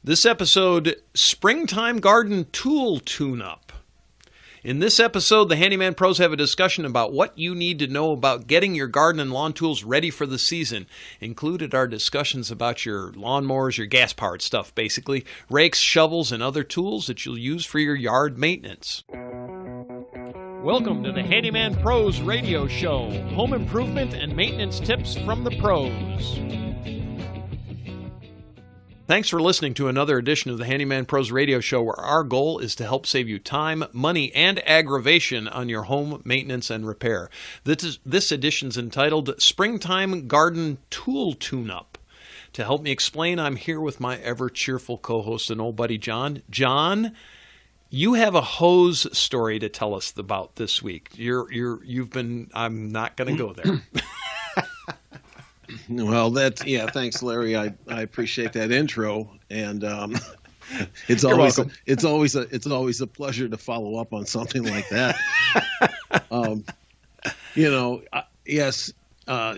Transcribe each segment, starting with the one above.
This episode, Springtime Garden Tool Tune-Up. In this episode, the Handyman Pros have a discussion about what you need to know about getting your garden and lawn tools ready for the season. Included are discussions about your lawnmowers, your gas-powered stuff, basically, rakes, shovels, and other tools that you'll use for your yard maintenance. Welcome to the Handyman Pros Radio Show, home improvement and maintenance tips from the pros. Thanks for listening to another edition of the Handyman Pros Radio Show, where our goal is to help save you time, money, and aggravation on your home maintenance and repair. This edition's entitled Springtime Garden Tool Tune-Up. To help me explain, I'm here with my ever-cheerful co-host and old buddy John. John, you have a hose story to tell us about this week. I'm not going to go there. Well, thanks, Larry. I appreciate that intro, and it's always a pleasure to follow up on something like that. Yes,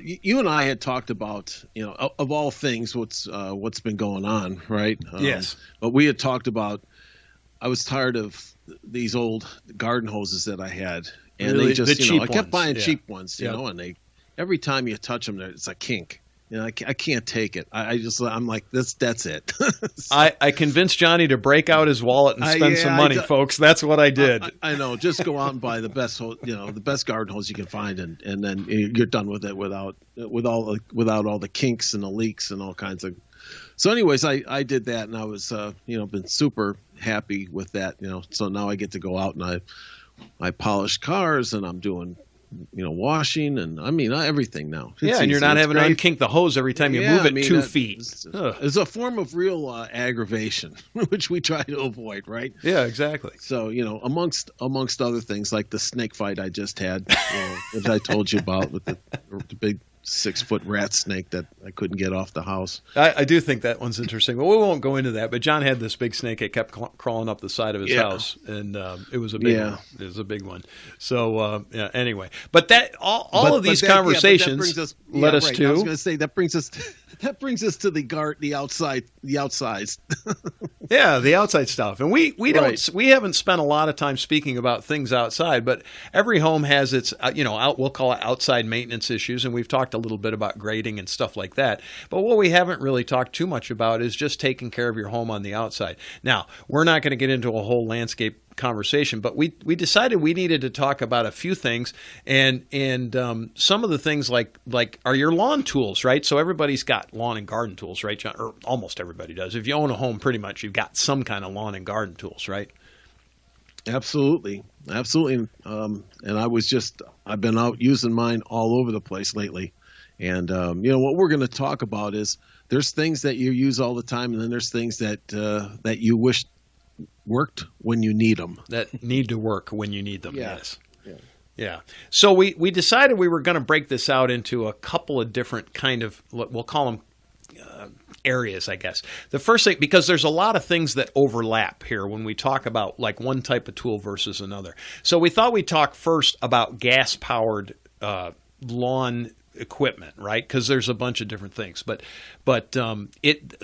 you and I had talked about, of all things, what's been going on, right? Yes. But we had talked about, I was tired of these old garden hoses that I had, and really, they just, I kept ones. buying Yeah. cheap ones, and they. Every time you touch them, it's a kink. I can't take it. I'm like, that's it. So, I convinced Johnny to break out his wallet and spend some money, folks. That's what I did. I know. Just go out and buy the best, the best garden hose you can find, and then you're done with it without all the kinks and the leaks and all kinds of. So, anyways, I did that, and I was been super happy with that. So now I get to go out and I polish cars, and I'm doing. Washing and everything now. And you're not having to unkink the hose every time you move it 2 feet. It's a form of real aggravation, which we try to avoid, right? Yeah, exactly. So, amongst other things, like the snake fight I just had, which I told you about with the big 6-foot rat snake that I couldn't get off the house. I do think that one's interesting. Well, we won't go into that, but John had this big snake that kept crawling up the side of his house, and it was a big one. It was a big one. So, anyway. But of these conversations led us to... I was going to say, that brings us to the outsides. Yeah, the outside stuff. And we haven't spent a lot of time speaking about things outside, but every home has its, we'll call it outside maintenance issues, and we've talked a little bit about grading and stuff like that. But what we haven't really talked too much about is just taking care of your home on the outside. Now, we're not going to get into a whole landscape conversation, but we decided we needed to talk about a few things, and some of the things like are your lawn tools, right? So everybody's got lawn and garden tools, right, John? Or almost everybody does. If you own a home, pretty much you've got some kind of lawn and garden tools, right? Absolutely. And I've been out using mine all over the place lately. And what we're going to talk about is there's things that you use all the time, and then there's things that you wish worked when you need them. That need to work when you need them. Yeah. Yes. Yeah. So we decided we were going to break this out into a couple of different kind of, we'll call them areas, I guess. The first thing, because there's a lot of things that overlap here when we talk about like one type of tool versus another. So we thought we'd talk first about gas-powered lawn equipment, right? Because there's a bunch of different things, but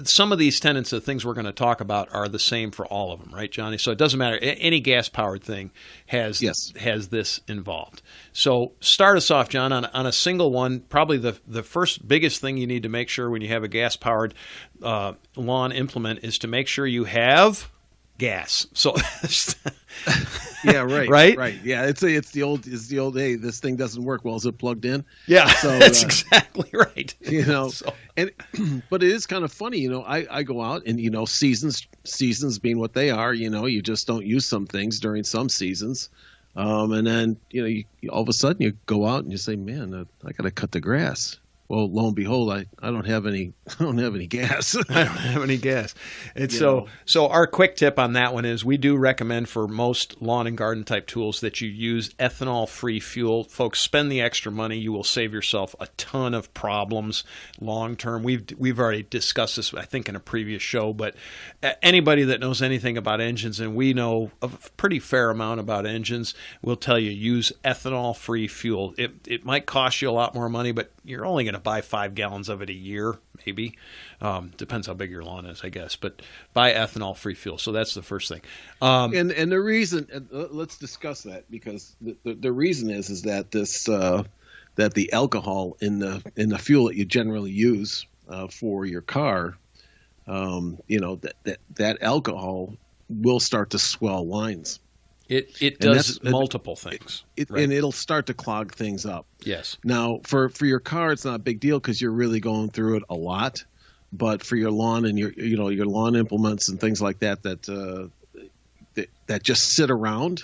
some of these tenets of things we're going to talk about are the same for all of them, right, Johnny? So it doesn't matter. Any gas powered thing has this involved. So start us off, John, on a single one. Probably the first biggest thing you need to make sure when you have a gas powered lawn implement is to make sure you have gas. So yeah, right. Right? Yeah, it's the old hey, this thing doesn't work well. Is it plugged in? Yeah, so that's exactly right. But it is kind of funny, I go out and seasons being what they are, you just don't use some things during some seasons. And then you all of a sudden you go out and you say, man, I got to cut the grass. Well, lo and behold, I don't have any gas. I don't have any gas. And so our quick tip on that one is we do recommend for most lawn and garden type tools that you use ethanol-free fuel. Folks, spend the extra money. You will save yourself a ton of problems long term. We've already discussed this, I think, in a previous show, but anybody that knows anything about engines, and we know a pretty fair amount about engines, will tell you use ethanol-free fuel. It might cost you a lot more money, but you're only going to buy 5 gallons of it a year, maybe. Depends how big your lawn is, I guess. But buy ethanol-free fuel. So that's the first thing. And the reason, let's discuss that, because the reason is that that the alcohol in the fuel that you generally use for your car, that alcohol will start to swell lines. It does multiple things. Right. And it'll start to clog things up. Yes. Now, for your car, it's not a big deal because you're really going through it a lot. But for your lawn and your lawn implements and things like that that just sit around,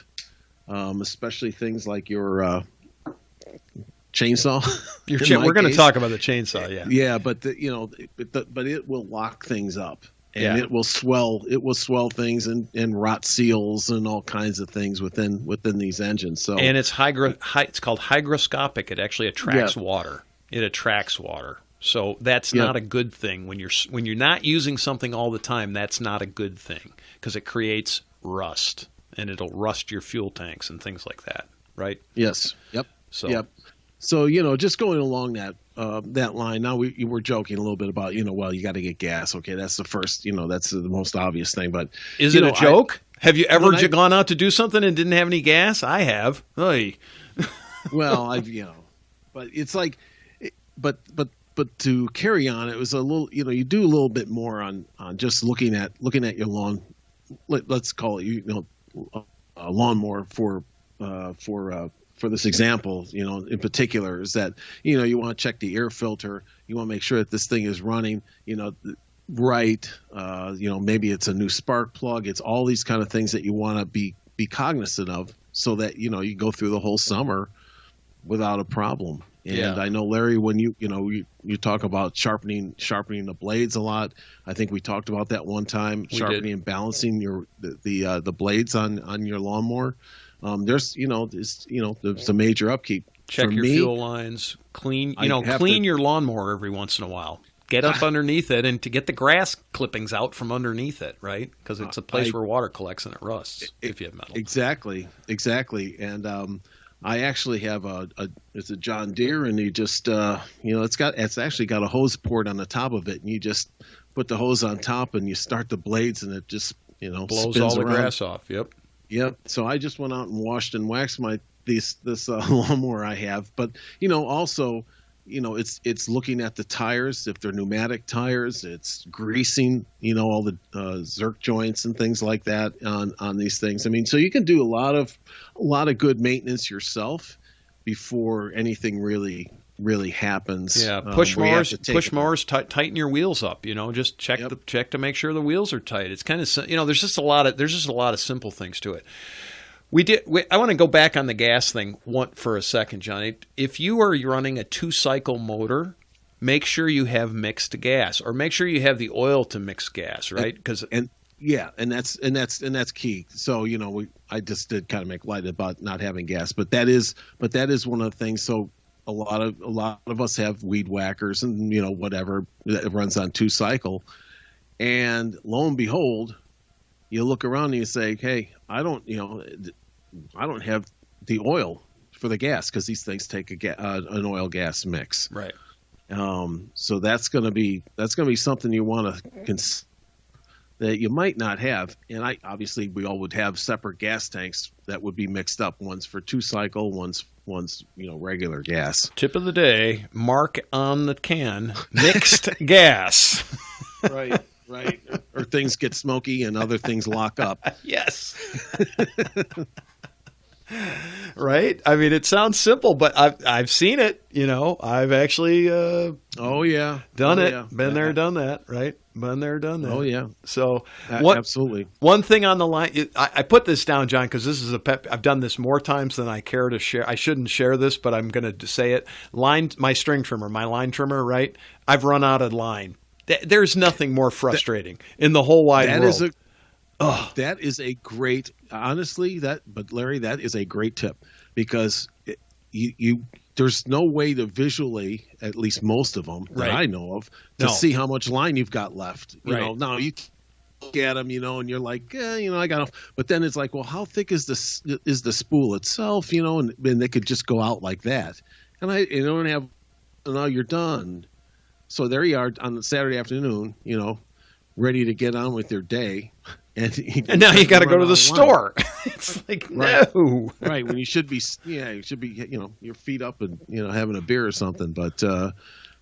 especially things like your chainsaw. We're going to talk about the chainsaw, yeah. Yeah, but but it will lock things up. And it will swell things and rot seals and all kinds of things within these engines. So, and it's it's called hygroscopic. It actually attracts water. It attracts water. So that's not a good thing when you're not using something all the time. That's not a good thing because it creates rust, and it'll rust your fuel tanks and things like that. Right? Yes. Yep. So. Yep. So, just going along that line. Now we were joking a little bit about, well, you got to get gas. Okay, that's the first, that's the most obvious thing. But is it a joke? Have you ever gone out to do something and didn't have any gas? I have. Oy. Well, but it's like, but to carry on, it was a little, you do a little bit more on just looking at your lawn. Let's call it, a lawnmower for this example, in particular, is that, you want to check the air filter. You want to make sure that this thing is running, right. Maybe it's a new spark plug. It's all these kind of things that you want to be cognizant of so that, you go through the whole summer without a problem. And I know, Larry, when you talk about sharpening the blades a lot. I think we talked about that one time, sharpening and balancing the blades on your lawnmower. There's a major upkeep. Check your fuel lines. Clean your lawnmower every once in a while. Get up underneath it and to get the grass clippings out from underneath it, right? Because it's a place where water collects and it rusts if you have metal. Exactly. And I actually have it's a John Deere, and you just it's actually got a hose port on the top of it, and you just put the hose on top and you start the blades, and it just blows spins all the around. grass off. Yep. So I just went out and washed and waxed this lawnmower I have, but also it's looking at the tires, if they're pneumatic tires. It's greasing all the zerk joints and things like that on these things. I mean, so you can do a lot of good maintenance yourself before anything really happens. Yeah, push mowers, tighten your wheels up. Just check to make sure the wheels are tight. It's kind of there's just a lot of simple things to it. I want to go back on the gas thing for a second, Johnny. If you are running a 2-cycle motor, make sure you have mixed gas, or make sure you have the oil to mix gas, right? And that's key. So I just did kind of make light about not having gas, but that is one of the things. So a lot of us have weed whackers and whatever that runs on 2-cycle, and lo and behold, you look around and you say, hey, I don't have the oil for the gas, because these things take an oil gas mix. Right. So that's going to be something you want to consider that you might not have. And obviously we all would have separate gas tanks that would be mixed up. One's for 2-cycle, one's regular gas. Tip of the day, mark on the can, mixed gas. Right. Or things get smoky and other things lock up. Yes. Right? I mean, it sounds simple, but I've seen it. I've actually done it. Been there, done that. Right? Been there, done that. Oh yeah. So absolutely. One thing on the line, I put this down, John, because this is I've done this more times than I care to share. I shouldn't share this, but I'm going to say it. My string trimmer, my line trimmer. Right? I've run out of line. There's nothing more frustrating in the whole wide world. That is a great, honestly, but Larry, that is a great tip, because there's no way to visually, at least most of them that I know of, to see how much line you've got left. Now you look at them, and you're like, I got off. But then it's like, well, how thick is the spool itself, and they could just go out like that. And I don't have now you're done. So there you are on the Saturday afternoon, ready to get on with your day. And now you got to go to the store. It's like, right. no. Right. When you should be, your feet up and, having a beer or something. But,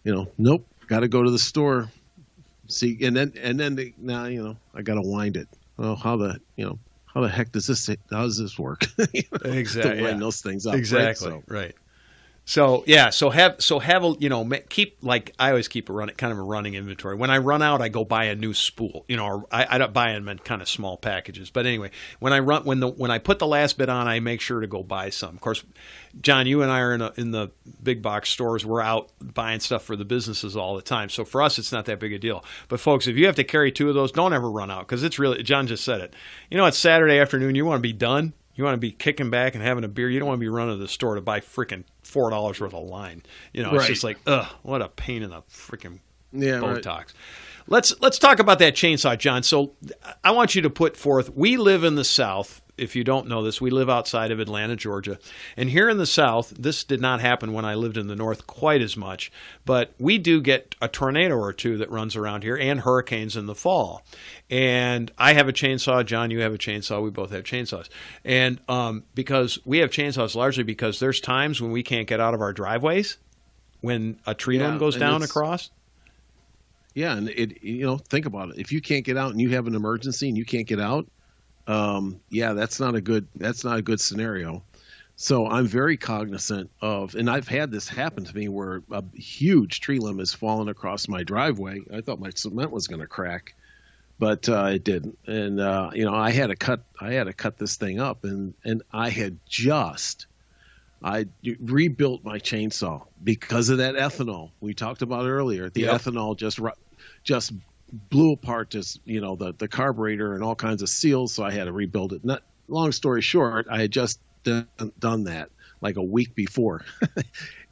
nope, got to go to the store. See, and then now, I got to wind it. Well, how the heck does this work? Exactly. To wind those things up. Exactly. Right. Right. So yeah, so have a keep, like, I always keep kind of a running inventory. When I run out, I go buy a new spool. Or I don't buy them in kind of small packages. But anyway, when I put the last bit on, I make sure to go buy some. Of course, John, you and I are in the big box stores. We're out buying stuff for the businesses all the time. So for us, it's not that big a deal. But folks, if you have to carry 2 of those, don't ever run out, because it's really, John just said it. It's Saturday afternoon. You want to be done. You want to be kicking back and having a beer. You don't want to be running to the store to buy freaking $4 worth of line. It's just like, what a pain in the freaking Botox. Right. Let's talk about that chainsaw, John. So I want you to put forth, we live in the South. If you don't know this, we live outside of Atlanta, Georgia. And here in the South, this did not happen when I lived in the North quite as much, but we do get a tornado or 2 that runs around here, and hurricanes in the fall. And I have a chainsaw, John, you have a chainsaw, we both have chainsaws. And because we have chainsaws largely because there's times when we can't get out of our driveways when a tree limb goes down across. Yeah, and think about it. If you can't get out and you have an emergency and you can't get out, that's not a good scenario. So I'm very cognizant of, and I've had this happen to me where a huge tree limb has fallen across my driveway. I thought my cement was going to crack, but it didn't. And I had to cut this thing up, and I rebuilt my chainsaw because of that ethanol we talked about earlier. The ethanol just blew apart the carburetor and all kinds of seals, so I had to rebuild it. Not long story short, I had just done that like a week before,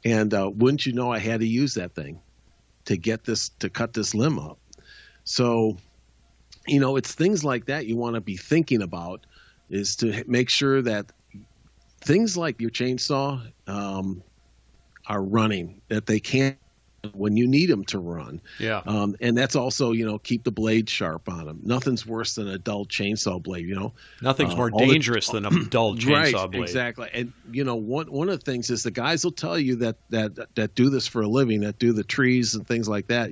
and wouldn't you know, I had to use that thing to cut this limb up. So, it's things like that you want to be thinking about, is to make sure that things like your chainsaw are running, that they can't when you need them to run. Yeah. And that's also, keep the blade sharp on them. Nothing's worse than a dull chainsaw blade, Nothing's more dangerous than a dull chainsaw blade. Exactly. And, one of the things is the guys will tell you that do this for a living, that do the trees and things like that,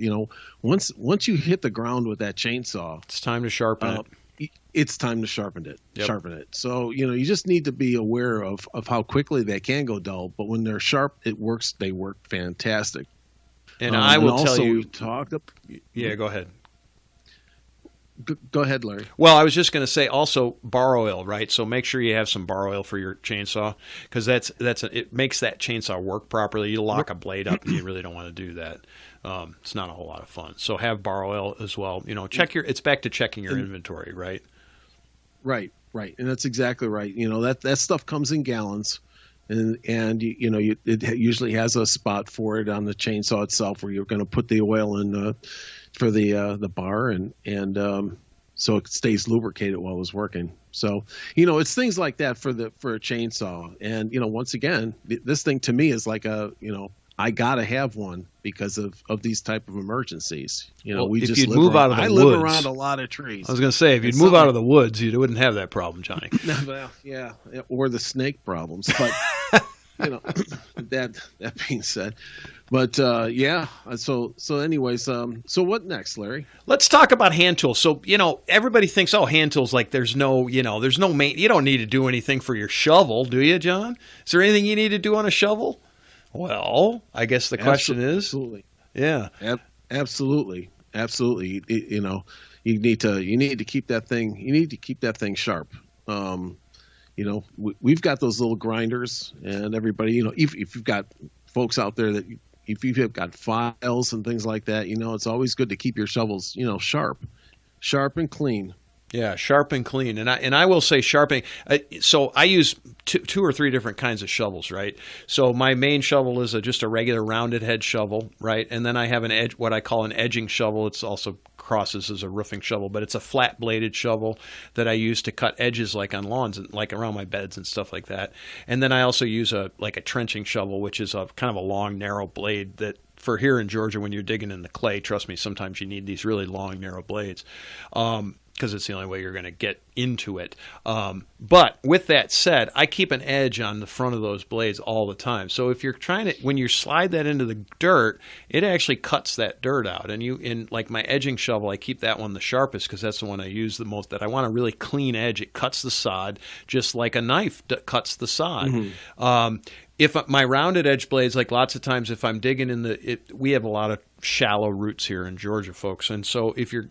once you hit the ground with that chainsaw, it's time to sharpen it. It's time to sharpen it. Yep. Sharpen it. So, you just need to be aware of how quickly they can go dull, but when they're sharp, they work fantastic. And I will tell you. Yeah, go ahead. Go ahead, Larry. Well, I was just going to say also bar oil, right? So make sure you have some bar oil for your chainsaw, because it makes that chainsaw work properly. You lock a blade up, and you really don't want to do that. It's not a whole lot of fun. So have bar oil as well. It's back to checking your inventory, right? Right, and that's exactly right. That stuff comes in gallons. And it usually has a spot for it on the chainsaw itself where you're going to put the oil in for the bar, and so it stays lubricated while it's working. So it's things like that for a chainsaw. And once again, this thing to me is like I gotta have one because of these type of emergencies. I live around a lot of trees. I was going to say, if you'd move out of the woods, you wouldn't have that problem, Johnny. Well, yeah, or the snake problems. But that being said, but So anyways, so what next, Larry? Let's talk about hand tools. So everybody thinks, hand tools, like there's no you don't need to do anything for your shovel, do you, John? Is there anything you need to do on a shovel? Well, I guess the question is, yeah, absolutely. You need to keep that thing. You need to keep that thing sharp. We've got those little grinders, and everybody, if you've got folks out there that if you've got files and things like that, it's always good to keep your shovels, sharp and clean. Yeah, sharp and clean. And I will say sharpening. So I use two or three different kinds of shovels, right? So my main shovel is just a regular rounded head shovel, right? And then I have what I call an edging shovel. It's also crosses as a roofing shovel, but it's a flat bladed shovel that I use to cut edges like on lawns and like around my beds and stuff like that. And then I also use a trenching shovel, which is a kind of a long, narrow blade that for here in Georgia when you're digging in the clay. Trust me, sometimes you need these really long, narrow blades. Because it's the only way you're going to get into it. But with that said, I keep an edge on the front of those blades all the time. So if you're when you slide that into the dirt, it actually cuts that dirt out. And in like my edging shovel, I keep that one the sharpest because that's the one I use the most. That I want a really clean edge. It cuts the sod just like a knife cuts the sod. Mm-hmm. If my rounded edge blades, like lots of times if I'm digging in we have a lot of shallow roots here in Georgia, folks. And so if you're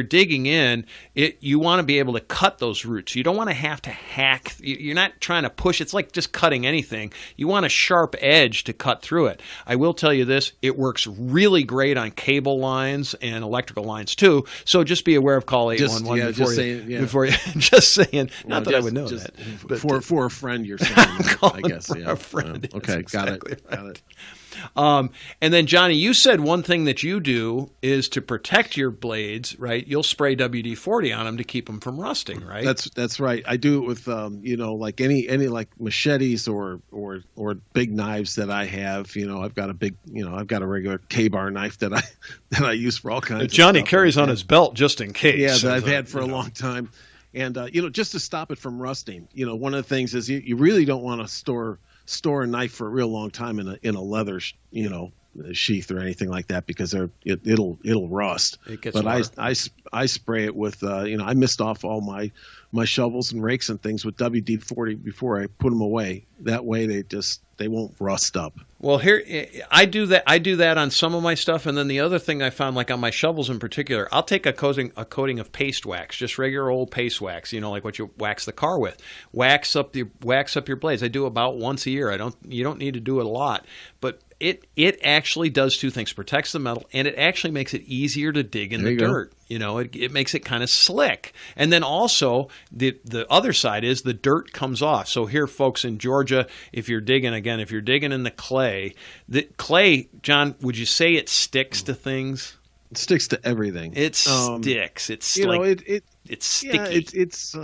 digging in, you want to be able to cut those roots. You don't want to have to hack. You're not trying to push. It's like just cutting anything. You want a sharp edge to cut through it. I will tell you this, it works really great on cable lines and electrical lines too. So just be aware of call 811 before you just saying, not that I would know that. But for a friend you're saying, I guess. Yeah. A friend. Okay, exactly got it. And then, Johnny, you said one thing that you do is to protect your blades, right? You'll spray WD-40 on them to keep them from rusting, right? That's right. I do it with, like any like machetes or big knives that I have. I've got a regular K-bar knife that I use for all kinds. Johnny of stuff. carries on his belt just in case. Yeah, that I've had for a long time, and just to stop it from rusting. One of the things is you really don't want to store a knife for a real long time in a leather, sheath or anything like that because it'll rust. It gets but water. I spray it with I mist off all my shovels and rakes and things with WD-40 before I put them away. That way they won't rust up. Well, here I do that on some of my stuff, and then the other thing I found, like on my shovels in particular, I'll take a coating of paste wax, just regular old paste wax, like what you wax the car with. Wax up your blades. I do about once a year. You don't need to do it a lot, but it actually does two things: protects the metal, and it actually makes it easier to dig in the dirt. It makes it kind of slick, and then also the other side is the dirt comes off. So here, folks in Georgia, if you're digging in the clay, John, would you say it sticks to things? It sticks to everything. It sticks. It's it's sticky. Yeah, it's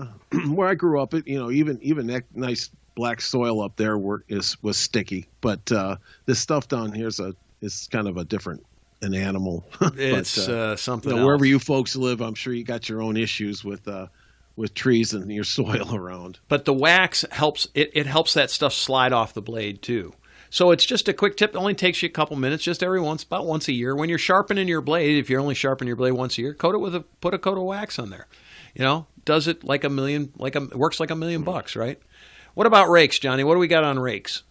where I grew up. Even that nice black soil up there was sticky, but this stuff down here is kind of a different animal. It's something else. Wherever you folks live, I'm sure you got your own issues with trees and your soil around. But the wax helps. It helps that stuff slide off the blade too. So it's just a quick tip. It only takes you a couple minutes, just about once a year. When you're sharpening your blade, if you're only sharpening your blade once a year, put a coat of wax on there. Does it works like $1 million, right? What about rakes, Johnny? What do we got on rakes?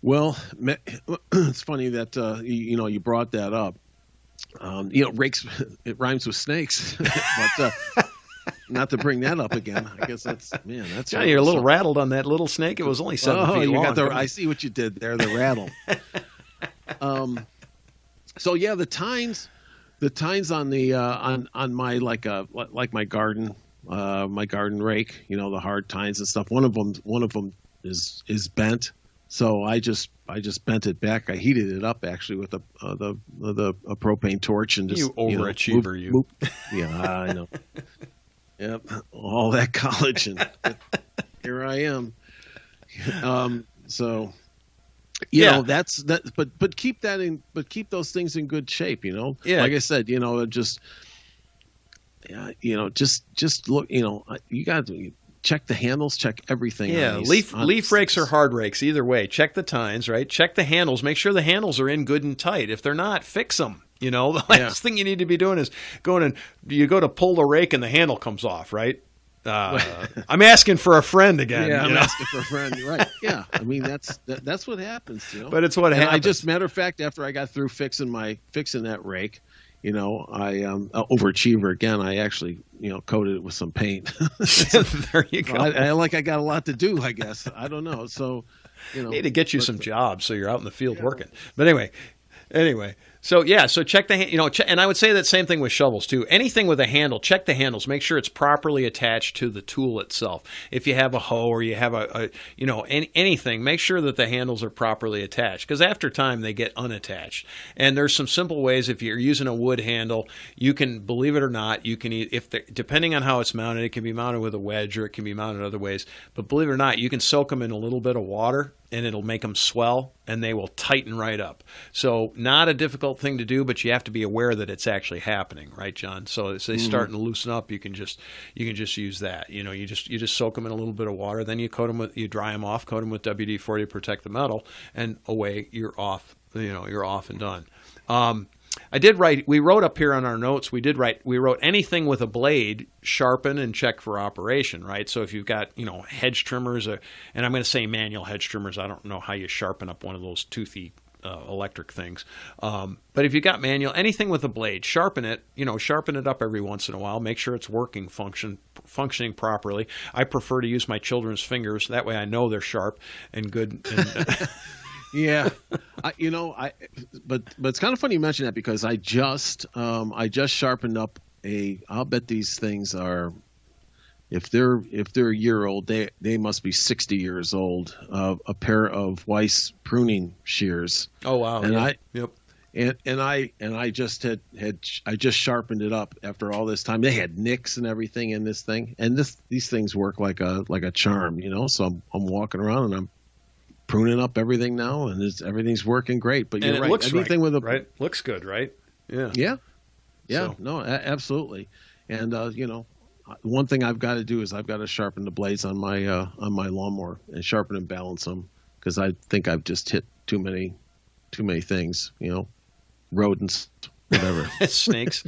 Well, it's funny that you brought that up. Rakes, it rhymes with snakes, but not to bring that up again. I guess that's Johnny, you're a little rattled on that little snake. It was only 7 feet long. I see what you did there, the rattle. So yeah, the tines on the on my like my garden rake, the hard tines and stuff. One of them is bent. So I just bent it back. I heated it up actually with a propane torch and just you overachiever. Yeah, I know. Yep, all that college and here I am. So that's that. But keep those things in good shape. Yeah. Like I said, just look. You got to check the handles, check everything. Yeah, leaf rakes or hard rakes, either way. Check the tines, right? Check the handles. Make sure the handles are in good and tight. If they're not, fix them. The last thing you need to be doing is you go to pull the rake and the handle comes off, right? I'm asking for a friend again. Yeah, I'm asking for a friend. Right. Yeah. I mean, that's what happens, But it's what happens. Matter of fact, after I got through fixing that rake, I overachiever again. I actually, coated it with some paint. There you go. I got a lot to do, I guess. I don't know. So, need to get you some jobs so you're out in the field working. But anyway. So check the and I would say that same thing with shovels too. Anything with a handle, check the handles. Make sure it's properly attached to the tool itself. If you have a hoe or you have anything, make sure that the handles are properly attached because after time they get unattached. And there's some simple ways. If you're using a wood handle, you can, believe it or not, depending on how it's mounted, it can be mounted with a wedge or it can be mounted other ways. But believe it or not, you can soak them in a little bit of water and it'll make them swell. and they will tighten right up. So not a difficult thing to do, but you have to be aware that it's actually happening, right, John? So as they start to loosen up, you can just use that. You just soak them in a little bit of water, then you dry them off, coat them with WD-40 to protect the metal, and away you're off. You're off and done. We wrote up here on our notes, we wrote anything with a blade, sharpen and check for operation, right? So if you've got, hedge trimmers, and I'm going to say manual hedge trimmers, I don't know how you sharpen up one of those toothy electric things. But if you got manual, anything with a blade, sharpen it up every once in a while, make sure it's functioning properly. I prefer to use my children's fingers. That way I know they're sharp and good. And Yeah, but it's kind of funny you mention that because I just sharpened up I'll bet these things are, if they're a year old, they must be 60 years old. A pair of Weiss pruning shears. Oh wow! And yeah. I just just sharpened it up after all this time. They had nicks and everything in this thing, and these things work like a charm, So I'm walking around and I'm pruning up everything now, and everything's working great. But you're right. Looks anything with a right looks good, right? Yeah. Yeah. So. No, absolutely. And one thing I've got to do is I've got to sharpen the blades on my lawnmower and sharpen and balance them because I think I've just hit too many things. Rodents, whatever. Snakes.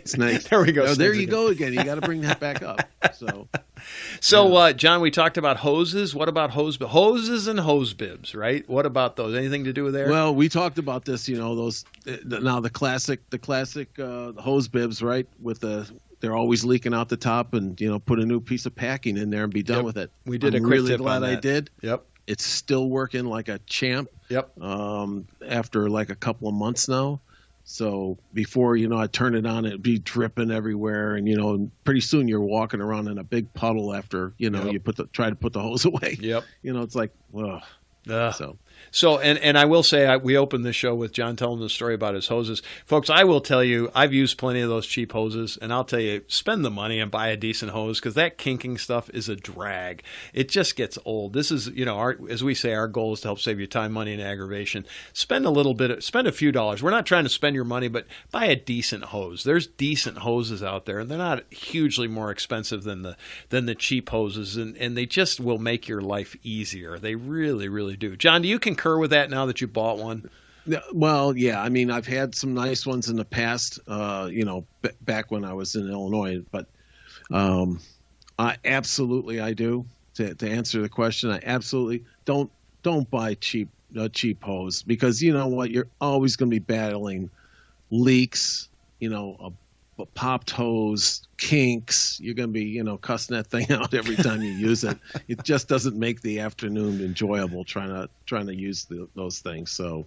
Snakes. There we go. Oh, there you go again. You got to bring that back up. So, John, we talked about hoses. What about hoses and hose bibs, right? What about those? Anything to do with there? Well, we talked about this. Those now the classic hose bibs, right? They're always leaking out the top, and put a new piece of packing in there and be done with it. We did I'm a quick really tip glad on that. I did. Yep. It's still working like a champ. Yep. After like a couple of months now. So before, I turn it on, it'd be dripping everywhere. And, pretty soon you're walking around in a big puddle after, you try to put the hose away. Yep. It's like, ugh. So, and I will say, we opened the show with John telling the story about his hoses. Folks, I will tell you, I've used plenty of those cheap hoses, and I'll tell you, spend the money and buy a decent hose because that kinking stuff is a drag. It just gets old. This is, as we say, our goal is to help save you time, money, and aggravation. Spend a few dollars. We're not trying to spend your money, but buy a decent hose. There's decent hoses out there, and they're not hugely more expensive than the cheap hoses, and they just will make your life easier. They really, really do. John, do you concur with that now that you bought one? Well, yeah. I mean, I've had some nice ones in the past, back when I was in Illinois, but I do. To answer the question, I absolutely don't buy cheap hose because you know what? You're always going to be battling leaks, a popped hose, kinks. You're going to be, cussing that thing out every time you use it. It just doesn't make the afternoon enjoyable trying to use those things. So,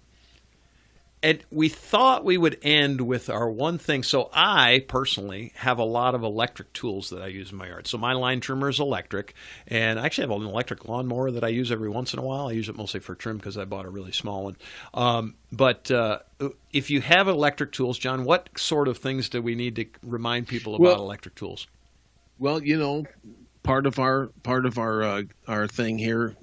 and we thought we would end with our one thing. So I personally have a lot of electric tools that I use in my yard. So my line trimmer is electric, and I actually have an electric lawnmower that I use every once in a while. I use it mostly for trim because I bought a really small one. But if you have electric tools, John, what sort of things do we need to remind people about electric tools? Well, part of our thing here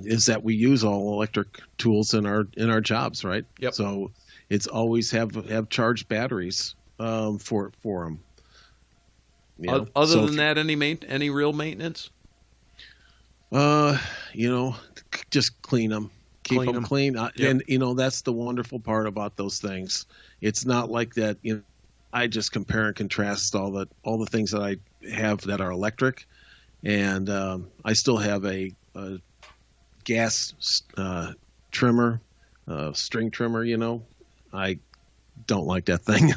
is that we use all electric tools in our jobs, right? Yep. So it's always have charged batteries for them. Other than that, any real maintenance? Just clean them. Keep them clean. Yep. And that's the wonderful part about those things. It's not like that. I just compare and contrast all the things that I have that are electric. And I still have a gas trimmer, string trimmer. I don't like that thing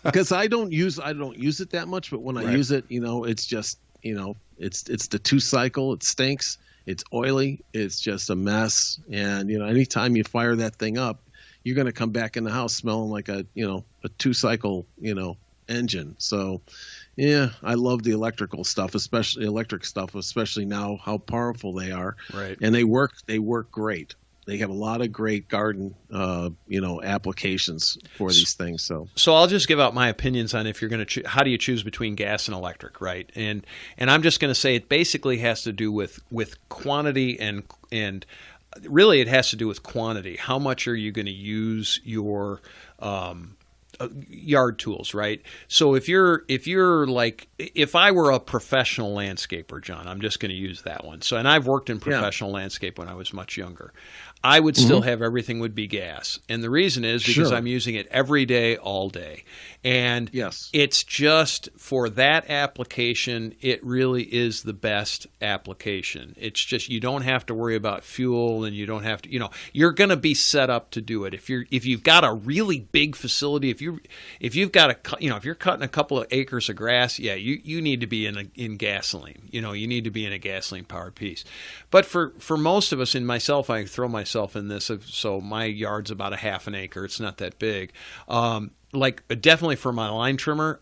because I don't use it that much. But when I use it, it's just it's the 2-cycle. It stinks. It's oily. It's just a mess. And anytime you fire that thing up, you're going to come back in the house smelling like a 2-cycle engine. So. Yeah, I love the electric stuff, especially now how powerful they are. Right. And they work great. They have a lot of great garden, applications for these things. So I'll just give out my opinions on if you're going to how do you choose between gas and electric, right? And I'm just going to say it basically has to do with quantity and really it has to do with quantity. How much are you going to use your yard tools, right? So if you're like, if I were a professional landscaper, John, I'm just going to use that one. So, and I've worked in professional landscape when I was much younger. I would still have everything would be gas. And the reason is because I'm using it every day, all day. And it's just for that application, it really is the best application. It's just, you don't have to worry about fuel, and you don't have to, you're going to be set up to do it. If you've got a really big facility, if you've got if you're cutting a couple of acres of grass, you need to be in gasoline. You need to be in a gasoline powered piece. But for most of us, and myself, I throw myself in this. So my yard's about a half an acre. It's not that big. Definitely for my line trimmer,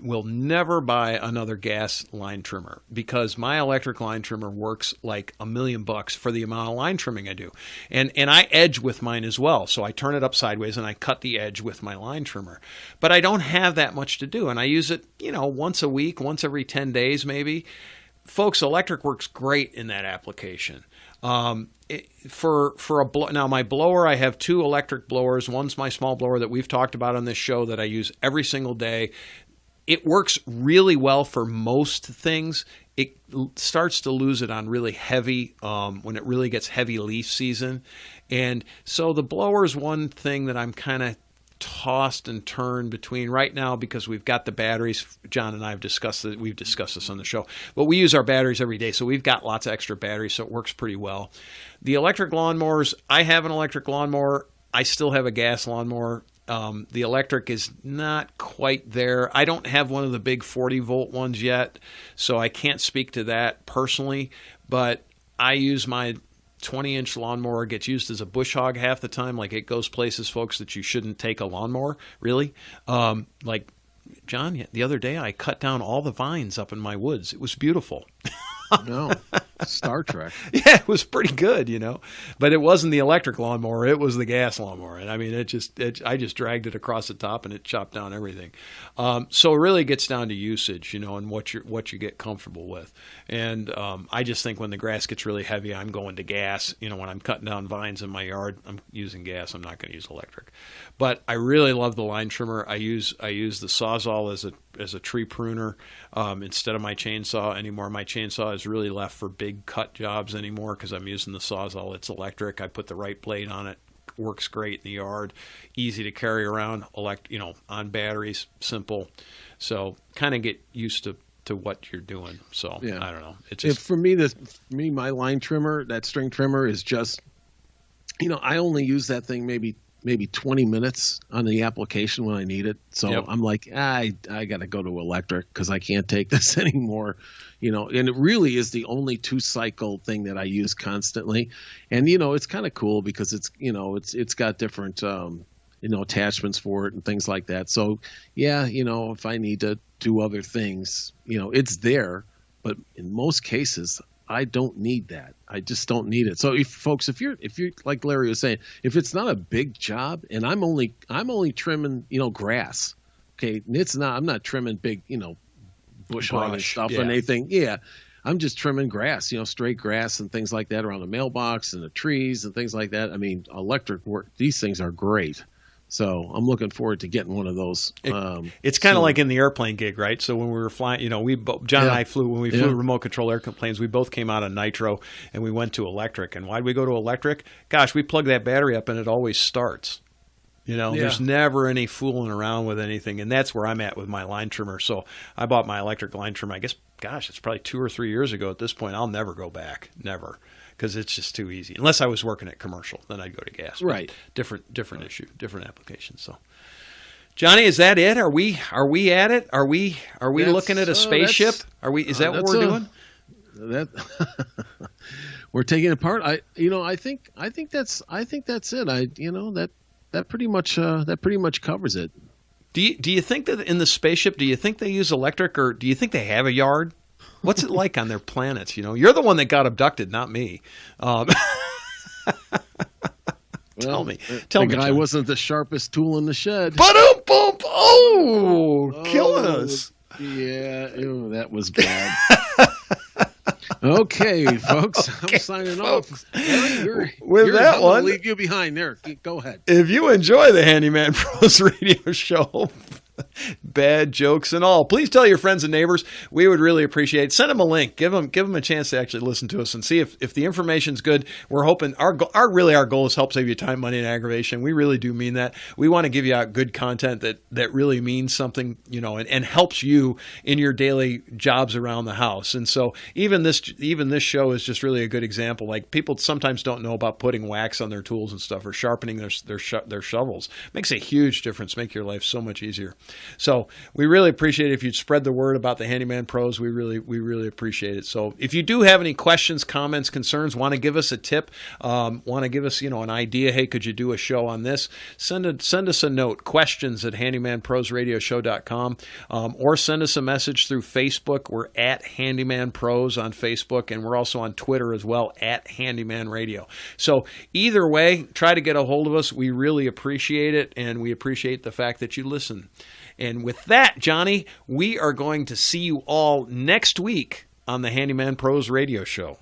will never buy another gas line trimmer, because my electric line trimmer works like $1 million for the amount of line trimming I do. And I edge with mine as well. So I turn it up sideways and I cut the edge with my line trimmer. But I don't have that much to do. And I use it, once a week, once every 10 days maybe. Folks, electric works great in that application. Now my blower, I have 2 electric blowers. One's my small blower that we've talked about on this show that I use every single day. It works really well for most things. It starts to lose it on really heavy, when it really gets heavy leaf season. And so the blower is one thing that I'm kind of tossed and turned between right now, because we've got the batteries. John and I have discussed it. We've discussed this on the show, but we use our batteries every day. So we've got lots of extra batteries. So it works pretty well. The electric lawnmowers, I have an electric lawnmower. I still have a gas lawnmower. The electric is not quite there. I don't have one of the big 40-volt ones yet, so I can't speak to that personally, but I use my 20-inch lawnmower. Gets used as a bush hog half the time. Like, it goes places, folks, that you shouldn't take a lawnmower, really. Like, John, the other day I cut down all the vines up in my woods. It was beautiful. No, Star Trek. Yeah, it was pretty good, but it wasn't the electric lawnmower. It was the gas lawnmower. And I mean, I just dragged it across the top and it chopped down everything. So it really gets down to usage, and what you get comfortable with. And I just think when the grass gets really heavy, I'm going to gas. When I'm cutting down vines in my yard, I'm using gas. I'm not going to use electric. But I really love the line trimmer. I use the Sawzall as a tree pruner instead of my chainsaw anymore. My chainsaw is really left for big cut jobs anymore, because I'm using the Sawzall. It's electric. I put the right blade on it. Works great in the yard. Easy to carry around. On batteries. Simple. So kind of get used to what you're doing. So I don't know. It's just, for me, my line trimmer, that string trimmer, is just, I only use that thing maybe 20 minutes on the application when I need it. So I'm like, I got to go to electric, because I can't take this anymore. And it really is the only 2-cycle thing that I use constantly. And, it's kind of cool, because it's got different, attachments for it and things like that. So if I need to do other things, it's there. But in most cases, I don't need that. I just don't need it. So if you're like Larry was saying, if it's not a big job, and I'm only trimming, grass, okay, I'm not trimming big, bush hog and stuff and anything. Yeah. I'm just trimming grass, straight grass and things like that around the mailbox and the trees and things like that. I mean, electric work, these things are great. So I'm looking forward to getting one of those. It's kind of like in the airplane gig, right? So when we were flying, John and I flew remote control airplanes. We both came out of nitro, and we went to electric. And why'd we go to electric? Gosh, we plug that battery up and it always starts. There's never any fooling around with anything. And that's where I'm at with my line trimmer. So I bought my electric line trimmer, I guess, it's probably 2 or 3 years ago at this point. I'll never go back. Never. Because it's just too easy. Unless I was working at commercial, then I'd go to gas. Right. Different issue, different application. So, Johnny, is that it? Are we at it? Are we looking at a spaceship? Is that what we're doing? We're taking it apart. I think that's it. That pretty much covers it. Do you think that in the spaceship, do you think they use electric, or do you think they have a yard? What's it like on their planets? You're the one that got abducted, not me. Tell me. The guy wasn't the sharpest tool in the shed. Ba-dum-bum! Oh, killing us. Yeah, that was bad. Okay, folks, I'm signing off. Harry, With that I'm one, gonna leave you behind there. Go ahead. if you enjoy the Handyman Pros Radio Show, bad jokes and all, please tell your friends and neighbors. We would really appreciate it. Send them a link. Give them a chance to actually listen to us and see if the information's good. We're hoping our goal is help save you time, money, and aggravation. We really do mean that. We want to give you out good content that really means something, and helps you in your daily jobs around the house. And so even this show is just really a good example. Like, people sometimes don't know about putting wax on their tools and stuff, or sharpening their shovels. Makes a huge difference. Make your life so much easier. So we really appreciate it if you'd spread the word about the Handyman Pros. We really appreciate it. So if you do have any questions, comments, concerns, want to give us a tip, want to give us an idea, hey, could you do a show on this? Send us a note, questions@handymanprosradioshow.com, or send us a message through Facebook. We're at Handyman Pros on Facebook, and we're also on Twitter as well, at Handyman Radio. So either way, try to get a hold of us. We really appreciate it, and we appreciate the fact that you listen. And with that, Johnny, we are going to see you all next week on the Handyman Pros Radio Show.